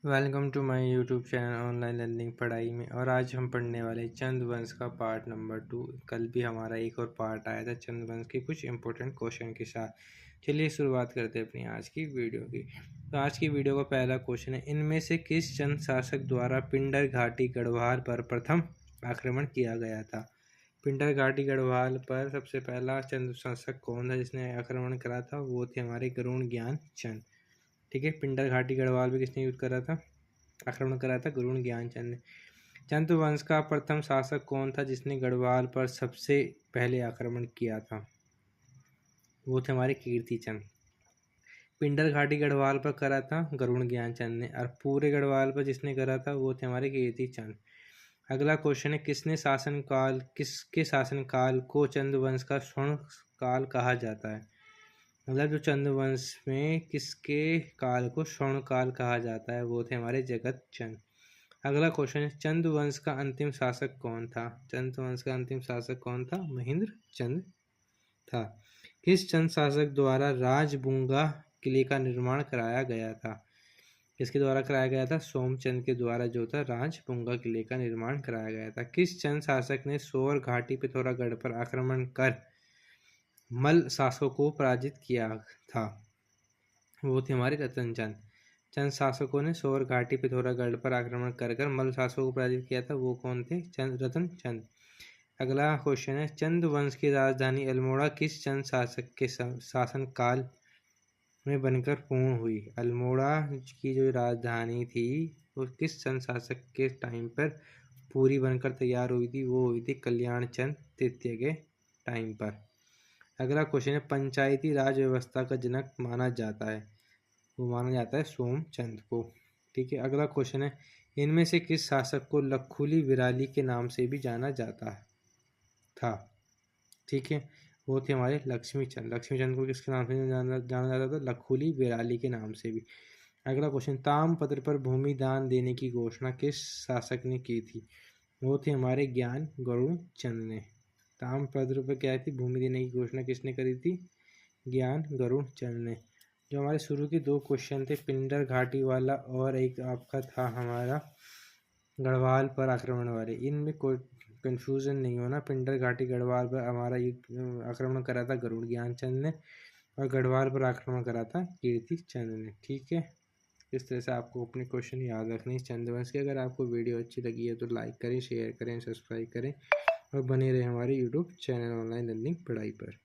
Welcome to my YouTube channel online learning पढ़ाई में। और आज हम पढ़ने वाले चंद वंश का पार्ट नंबर 2। कल भी हमारा एक और पार्ट आया था चंद वंश के कुछ इंपॉर्टेंट क्वेश्चन के साथ। चलिए शुरुआत करते हैं अपनी आज की वीडियो की। तो आज की वीडियो का पहला क्वेश्चन है, इनमें से किस चंद शासक द्वारा पिंडर घाटी गढ़वाल पर प्रथम आक्रमण किया गया था? पिंडर घाटी गढ़वाल पर सबसे पहला चंद शासक कौन था जिसने आक्रमण करा था? वो थे हमारे गरुड़ ज्ञान चंद। ठीक है, पिंडर घाटी गढ़वाल पे किसने युद्ध करा था, आक्रमण करा था? गरुड़ ज्ञानचंद ने। चंद वंश का प्रथम शासक कौन था जिसने गढ़वाल पर सबसे पहले आक्रमण किया था? वो थे हमारे कीर्ति चंद। पिंडर घाटी गढ़वाल पर करा था गरुड़ ज्ञानचंद ने, और पूरे गढ़वाल पर जिसने करा था वो थे हमारे कीर्ति चंद। अगला क्वेश्चन है, किसके शासनकाल को चंद वंश का स्वर्ण काल कहा जाता है? मतलब जो चंद वंश में किसके काल को स्वर्ण काल कहा जाता है? वो थे हमारे जगत चंद। अगला क्वेश्चन है, चंद वंश का अंतिम शासक कौन था? चंद वंश का अंतिम शासक कौन था? महेंद्र चंद था। किस चंद शासक द्वारा राजबुंगा किले का निर्माण कराया गया था? किसके द्वारा कराया गया था? सोमचंद के द्वारा जो था राजबुंगा किले का निर्माण कराया गया था। किस चंद शासक ने सोर घाटी पिथौरागढ़ पर आक्रमण कर मल शासकों को पराजित किया था? वो थे हमारे रतन चंद। चंद शासकों ने सोर घाटी पिथौरागढ़ पर आक्रमण कर मल शासकों को पराजित किया था, वो कौन थे? रतन चंद। अगला क्वेश्चन है, चंद वंश की राजधानी अल्मोड़ा किस चंद शासक के शासनकाल में बनकर पूर्ण हुई? अल्मोड़ा की जो राजधानी थी वो किस चंद शासक के टाइम पर पूरी बनकर तैयार हुई थी? वो हुई थी कल्याण चंद तृतीय के टाइम पर। अगला क्वेश्चन है, पंचायती राज व्यवस्था का जनक माना जाता है? वो माना जाता है सोमचंद को। ठीक है, अगला क्वेश्चन है, इनमें से किस शासक को लखुली विराली के नाम से भी जाना जाता था? ठीक है, वो थे हमारे लक्ष्मीचंद। लक्ष्मीचंद को किसके नाम से जाना जाता था? लखुली विराली के नाम से भी। अगला क्वेश्चन, ताम्रपत्र पर भूमि दान देने की घोषणा किस शासक ने की थी? वो थे हमारे ज्ञान गरुड़ चंद ने। ताम्रपत्र पर क्या थी? भूमि देने की घोषणा किसने करी थी? ज्ञान गरुड़ चंद ने। जो हमारे शुरू के दो क्वेश्चन थे, पिंडर घाटी वाला और एक आपका था हमारा गढ़वाल पर आक्रमण वाले, इनमें कोई कंफ्यूजन नहीं होना। पिंडर घाटी गढ़वाल पर हमारा आक्रमण करा था गरुड़ ज्ञानचंद ने, और गढ़वाल पर आक्रमण करा था कीर्ति चंद ने। ठीक है, इस तरह से आपको अपने क्वेश्चन याद रखने हैं चंद्रवंश के। अगर आपको वीडियो अच्छी लगी है तो लाइक करें, शेयर करें, सब्सक्राइब करें और बने रहे हमारे यूट्यूब चैनल ऑनलाइन लर्निंग पढ़ाई पर।